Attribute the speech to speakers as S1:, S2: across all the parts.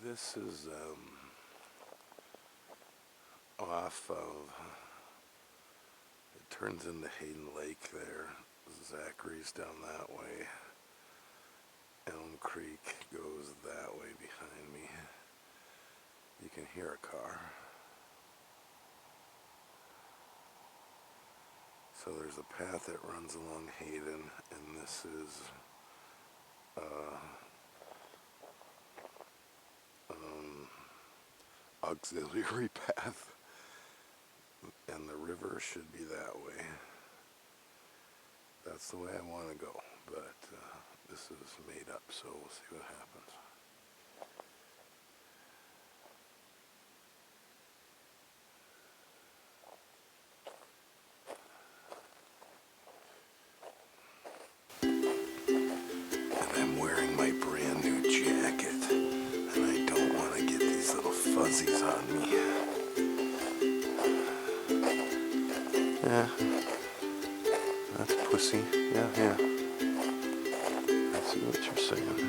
S1: This is off of, it turns into Hayden Lake there. Zachary's down that way. Elm Creek goes that way behind me. You can hear a car. So there's a path that runs along Hayden, and this is auxiliary path, and the river should be that way. That's the way I want to go, but this is made up, so we'll see what happens. And I'm wearing my brand new jacket, and I don't want to get these little fuzzies on me. Yeah, that's pussy. Yeah. I see what you're saying.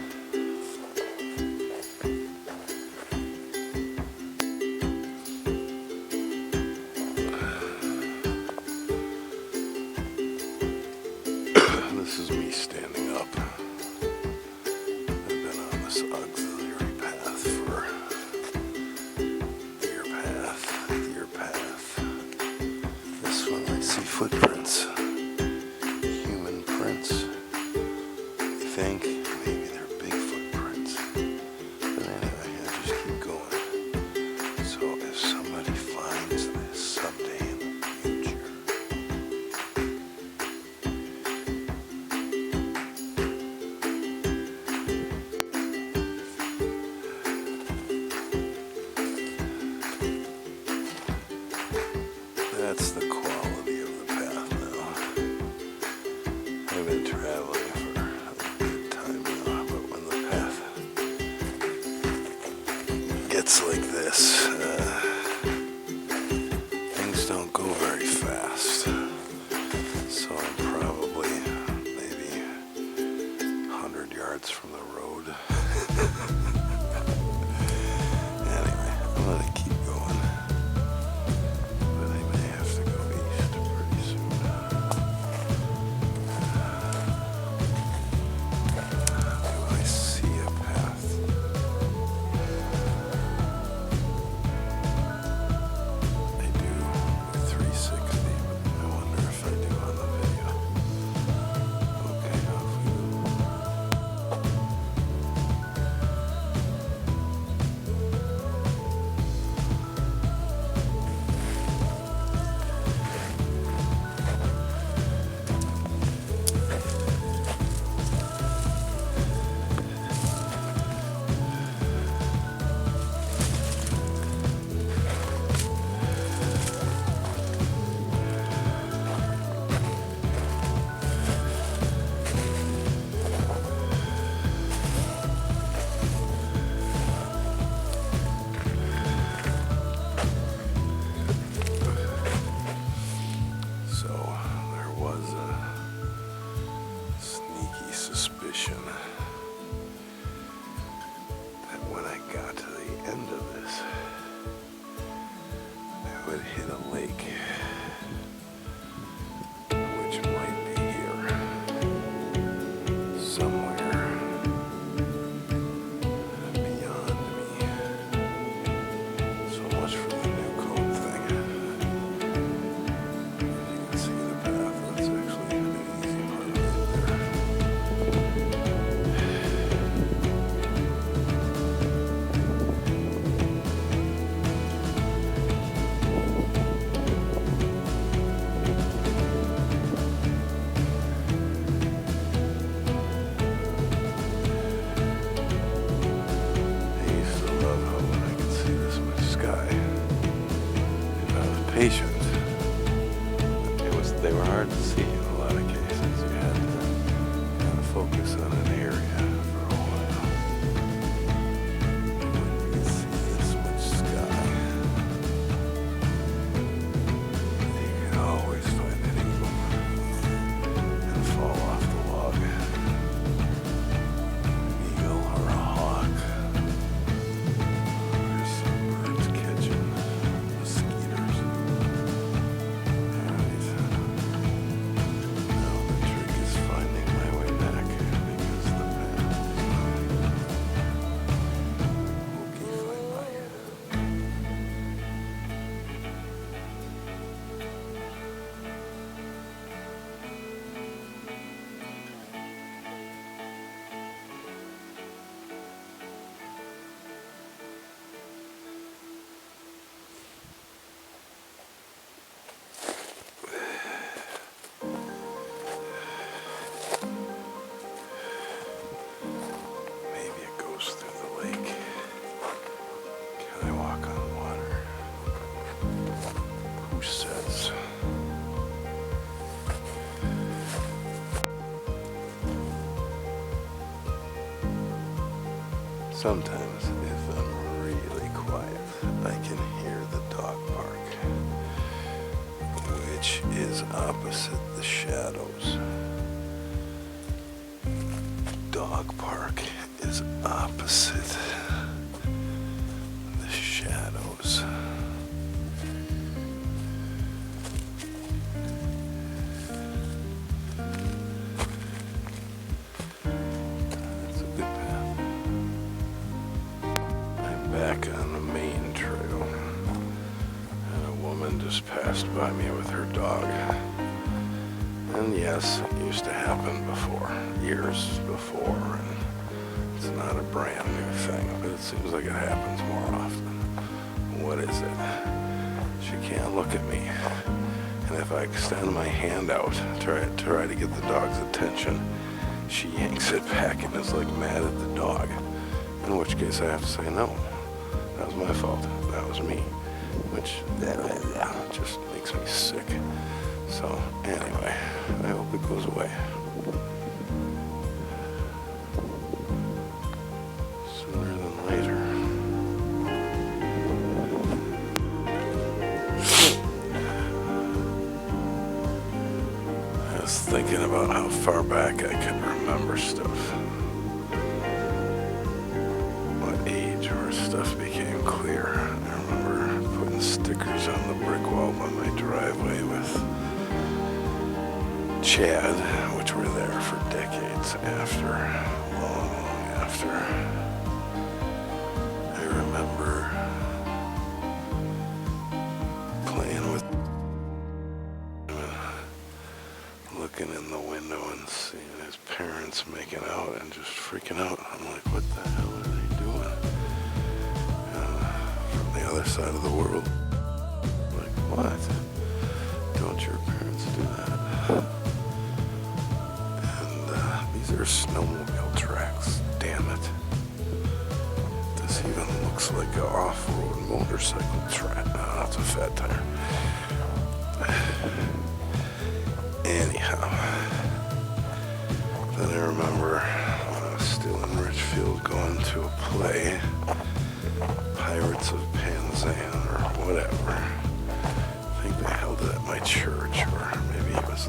S1: This is me standing up. I've been on this auxiliary path for deer path. This one I see footprints, human prints. I think maybe they're big footprints. But anyway, I just keep going. So if somebody finds this someday in the future, that's the quality of the path now. I've been traveling for a good time now, but when the path gets like this, things don't go very fast. So I'm probably maybe 100 yards from the road. Anyway, I'm gonna keep going. But I may have to go east pretty soon. Do I see a path? I do with 360, but I wonder if I do on the video. Okay, off we go. So there was a sneaky suspicion that when I got to the end of this, I would hit a lake, which might be here somewhere beyond me. So much for the new code thing. You can see the path. That's actually an easy part of it there. I used to love how when I could see this much sky, if I was patient, they were hard to see in a lot of cases. You had to kind of focus on an area for a while. When you could see this much sky, you could always find an eagle and fall off the log. An eagle or a hawk. Sometimes, if I'm really quiet, I can hear the dog bark, which is opposite the shadows. Dog bark is opposite the shadows. That's a good path. I'm back on the main trail, and a woman just passed by me with her dog. And yes, it used to happen before, years before, and it's not a brand new thing, but it seems like it happens more often. What is it? She can't look at me, and if I extend my hand out, try to get the dog's attention, she yanks it back and is like mad at the dog, in which case I have to say, no, that was my fault, that was me, which just makes me sick. So, anyway, I hope it goes away. Sooner than later. I was thinking about how far back I could remember stuff. What age where stuff became clear. I remember putting stickers on the brick wall by my driveway with Chad, which were there for decades after, long after. I remember playing with him, looking in the window and seeing his parents making out and just freaking out. I'm like, what the hell are they doing? From the other side of the world. Like, what? Don't your parents do that? These are snowmobile tracks, damn it. This even looks like an off-road motorcycle track. No, that's a fat tire. Anyhow, then I remember when I was still in Richfield going to a play, Pirates of Penzance or whatever. I think they held it at my church, or maybe it was,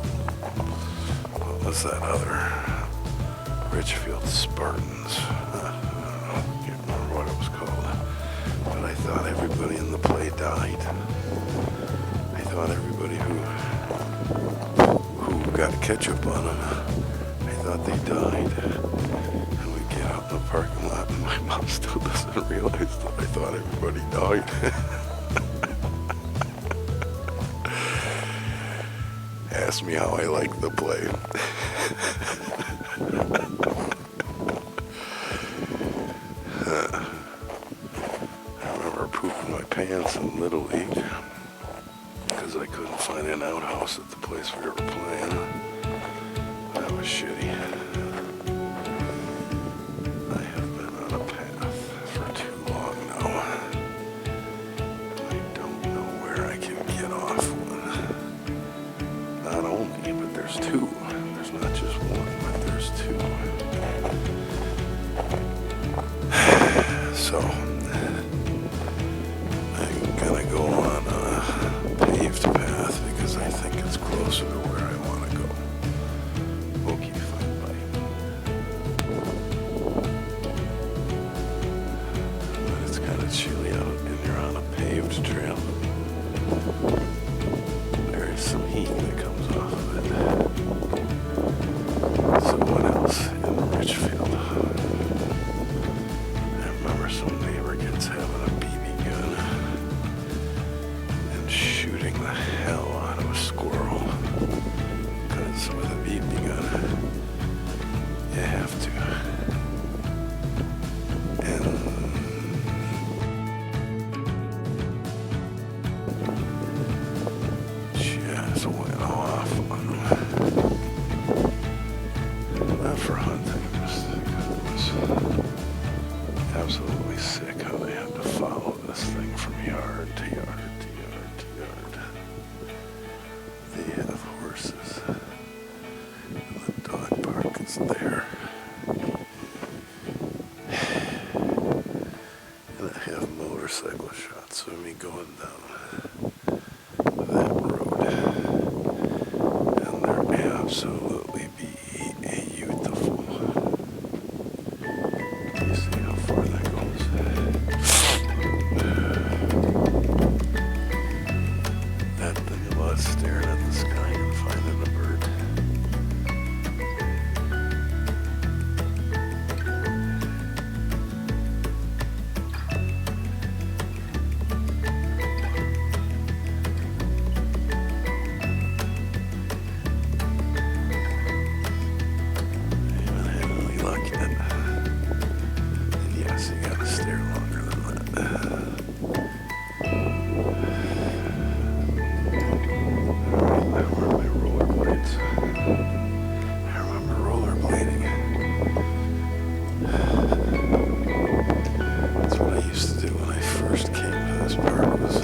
S1: what was that other? Richfield Spartans. I don't know, can't remember what it was called. But I thought everybody in the play died. I thought everybody who got ketchup on them, I thought they died. And we get out in the parking lot and my mom still doesn't realize that I thought everybody died. Ask me how I like the play. I remember pooping my pants in Little League because I couldn't find an outhouse at the place we were playing. That was shitty. I have been on a path for too long now. I don't know where I can get off one. Not only, but there's two. There's not just one, but there's two. So, I'm gonna go on a paved path because I think it's closer to where I want to go. Okay, fine, bye. But it's kind of chilly out and you're on a paved trail. There is some heat that comes off of it. So what else in Richfield? Some neighbor gets having a BB gun and shooting the hell out of a squirrel. Because with a BB gun, you have to. And just went off on him. Not for hunting, just because it was absolutely sick how they had to follow this thing from yard to yard to yard to yard. They have horses, and the dog park is there. motorcycle shots of me going down that road, and they're absolutely beautiful. You see how far that goes? That thing about staring at the sky and finding a bird. Yes, you gotta stare longer than that. Alright, where are my rollerblades? I remember rollerblading. That's what I used to do when I first came to this park, was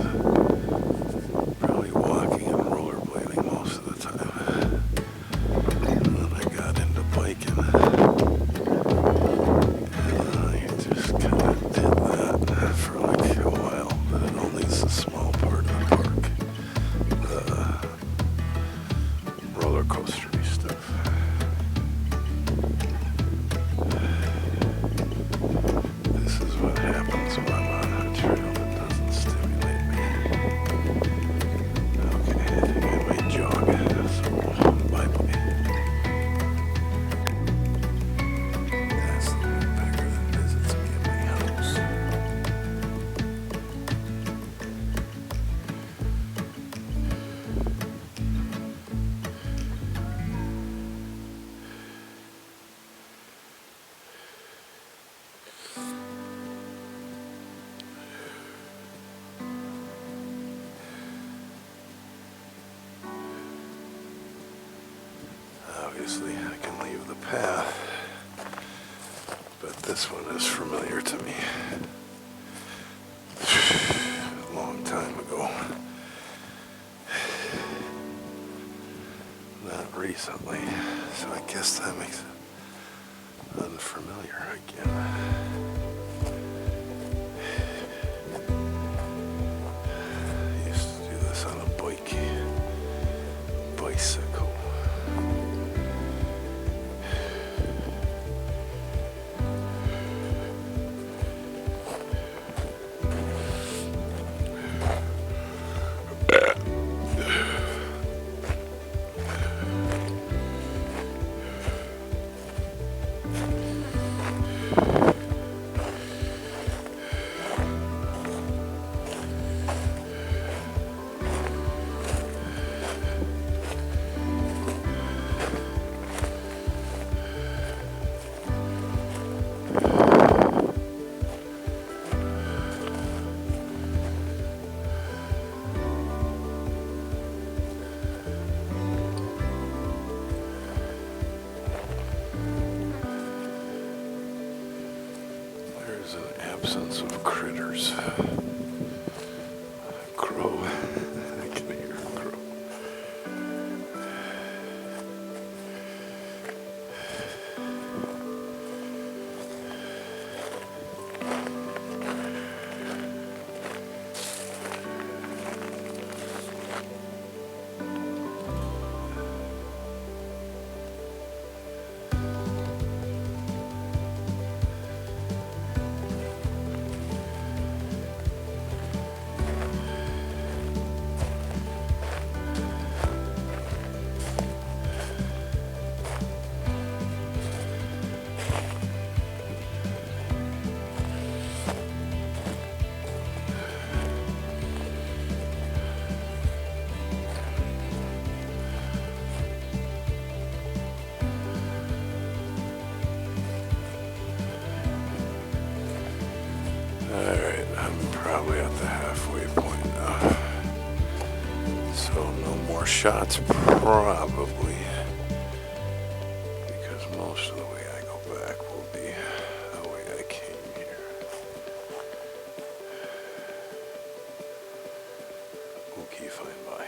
S1: probably walking and rollerblading most of the time. And then I got into biking. Just kind of did that for like a while, but it only is a small part of the park. The roller coastery stuff. This is what happens when I'm on a trail that doesn't stimulate me. Okay, I think I might jog, so bye-bye. That's the woodpecker that visits me at my house. Obviously, I can leave the path, but this one is familiar to me. A long time ago. Not recently, so I guess that makes it unfamiliar again. I used to do this on a bicycle. There's an absence of critters. Crow. I can hear a crow. Alright, I'm probably at the halfway point now. So no more shots, probably. Because most of the way I go back will be the way I came here. Okay, fine, bye.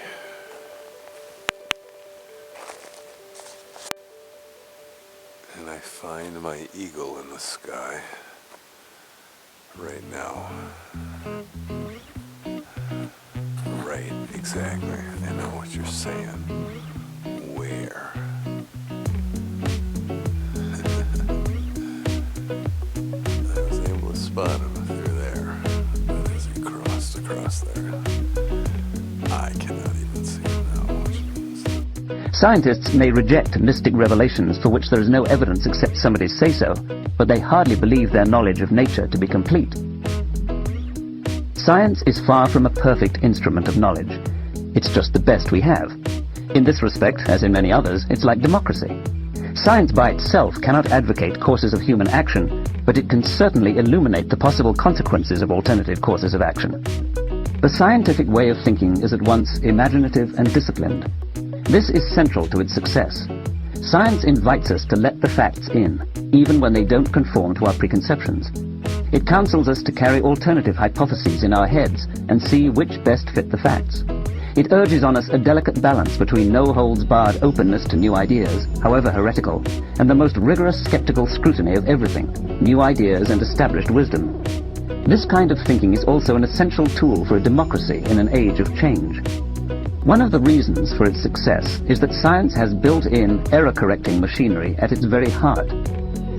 S1: And I find my eagle in the sky right now. Exactly. I know what you're saying. Where? I was able to spot him through there, but as he crossed across there, I cannot even see him now, which means...
S2: Scientists may reject mystic revelations for which there is no evidence except somebody's say-so, but they hardly believe their knowledge of nature to be complete. Science is far from a perfect instrument of knowledge. It's just the best we have. In this respect, as in many others, it's like democracy. Science by itself cannot advocate courses of human action, but it can certainly illuminate the possible consequences of alternative courses of action. The scientific way of thinking is at once imaginative and disciplined. This is central to its success. Science invites us to let the facts in, even when they don't conform to our preconceptions. It counsels us to carry alternative hypotheses in our heads and see which best fit the facts. It urges on us a delicate balance between no-holds-barred openness to new ideas, however heretical, and the most rigorous skeptical scrutiny of everything, new ideas and established wisdom. This kind of thinking is also an essential tool for a democracy in an age of change. One of the reasons for its success is that science has built-in error-correcting machinery at its very heart.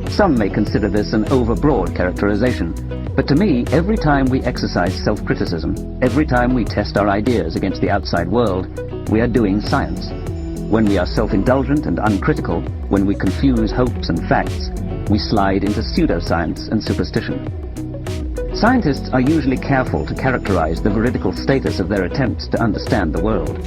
S2: Some may consider this an overbroad characterization, but to me, every time we exercise self-criticism, every time we test our ideas against the outside world, we are doing science. When we are self-indulgent and uncritical, when we confuse hopes and facts, we slide into pseudoscience and superstition. Scientists are usually careful to characterize the veridical status of their attempts to understand the world,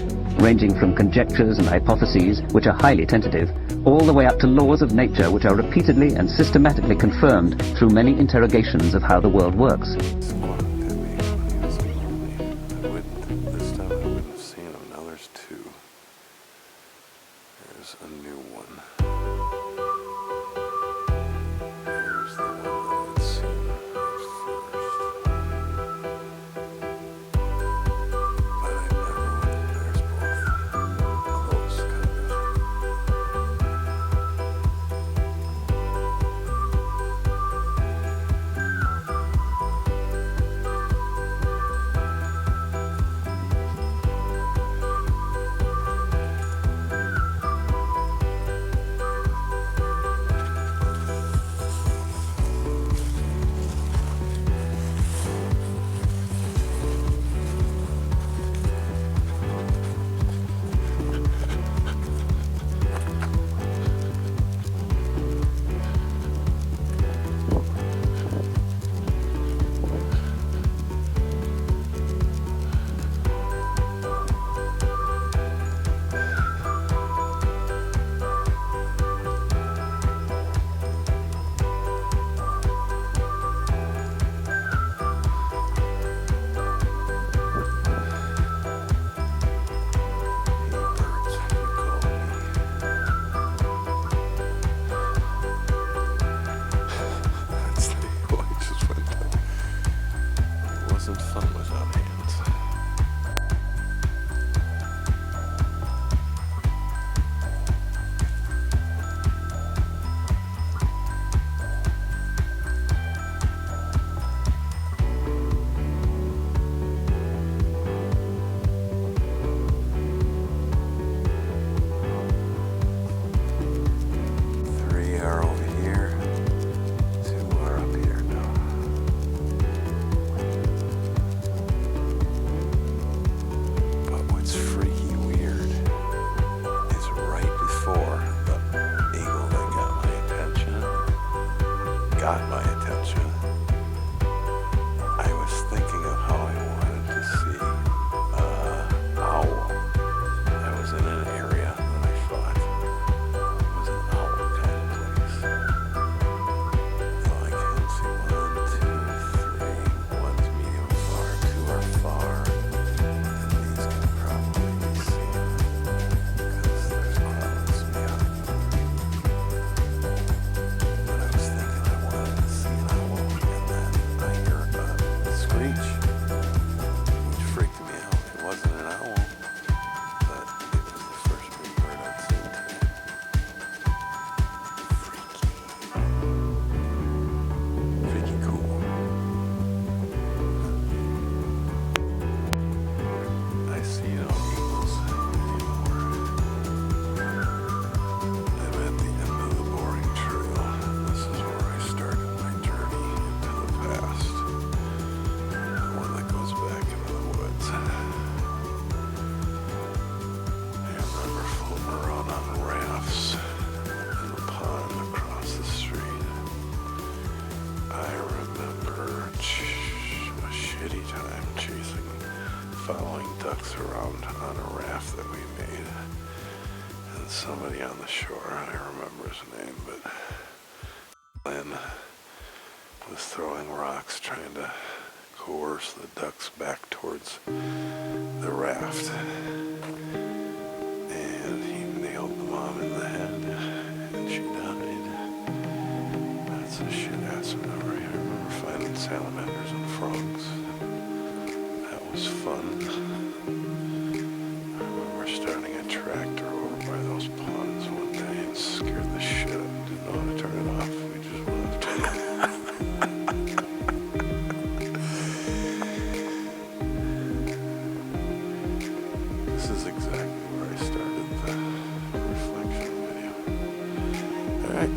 S2: ranging from conjectures and hypotheses, which are highly tentative, all the way up to laws of nature which are repeatedly and systematically confirmed through many interrogations of how the world works.
S1: This time I wouldn't have seen him. Now there's two. There's a new one. There's the one that I'd seen at first. But I never went. There's both. Close, kind of. Fun without hands. Three are over here. Two are up here now. But what's freaky weird is right before the eagle that got my attention, I was thinking of how I wanted to see owl. I was in an area that I thought was an owl kind of place. So I can see 1, 2, 3. One's medium far, two are far. And these can probably be seen because there's clouds beyond them. But I was thinking I wanted to see an owl. a shitty time following ducks around on a raft that we made. And somebody on the shore, I don't remember his name, but Glenn was throwing rocks trying to coerce the ducks back towards the raft. And he nailed the mom in the head, and she died. That's a shit-ass memory. I remember finding salamanders and frogs. That was fun. I remember starting a tractor over by those ponds one day and scared the shit out of it. Didn't know how to turn it off. We just left. This is exactly where I started the reflection video. Alright.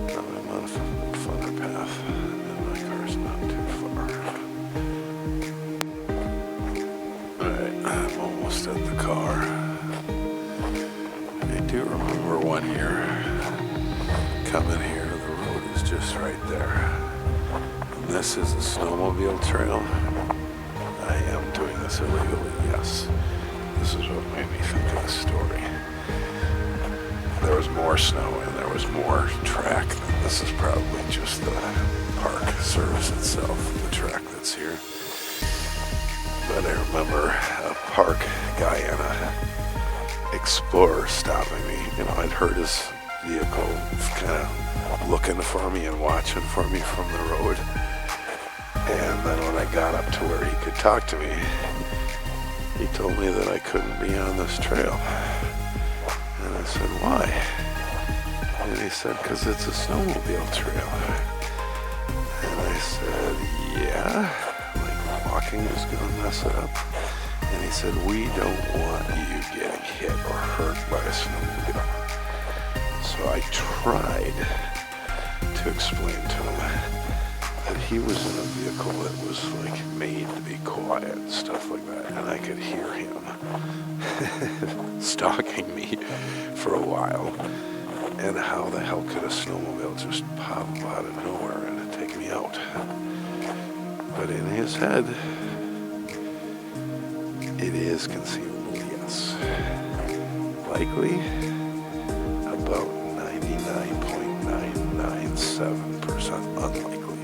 S1: Now I'm on a funner path, and my car's not too far. Alright, I'm almost at the car. I do remember one year coming here, the road is just right there. And this is a snowmobile trail. I am doing this illegally, yes. This is what made me think of the story. There was more snow and there was more track. This is probably just the park service itself, the track that's here. But I remember a park guy and a explorer stopping me. You know, I'd heard his vehicle kind of looking for me and watching for me from the road. And then when I got up to where he could talk to me, he told me that I couldn't be on this trail. And I said, why? And he said, because it's a snowmobile trail. And I said, yeah, like walking is going to mess it up. And he said, we don't want you getting hit or hurt by a snowmobile. So I tried to explain to him that he was in a vehicle that was like made to be quiet and stuff like that, and I could hear him stalking me for a while. And how the hell could a snowmobile just pop out of nowhere and take me out? But in his head, it is conceivable, yes. Likely about 99.997% unlikely.